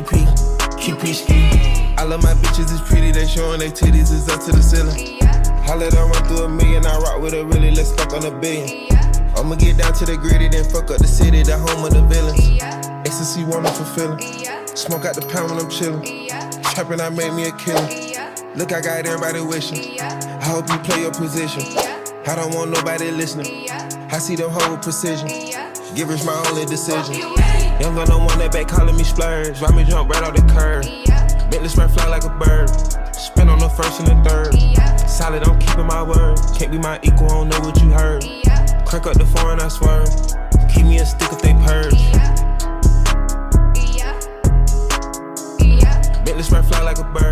QP ski. I love my bitches, it's pretty, they showing they titties, is up to the ceiling. I let her run through a million, I rock with her really, let's fuck on a billion. I'ma get down to the gritty, then fuck up the city, the home of the villains. Ecstasy, wonderful feeling. Smoke out the pound when I'm chillin'. Trappin', I made me a killer. Look, I got everybody wishing. I hope you play your position. I don't want nobody listening. I see them hold precision. Givers my only decision. Young gun don't want that back calling me splurge. Ride me jump right off the curb. Bentley spread fly like a bird. Spin on the first and the third. Solid, I'm keeping my word. Can't be my equal, I don't know what you heard. Crank up the foreign, I swear. Keep me a stick if they purge. Bentley spread fly like a bird.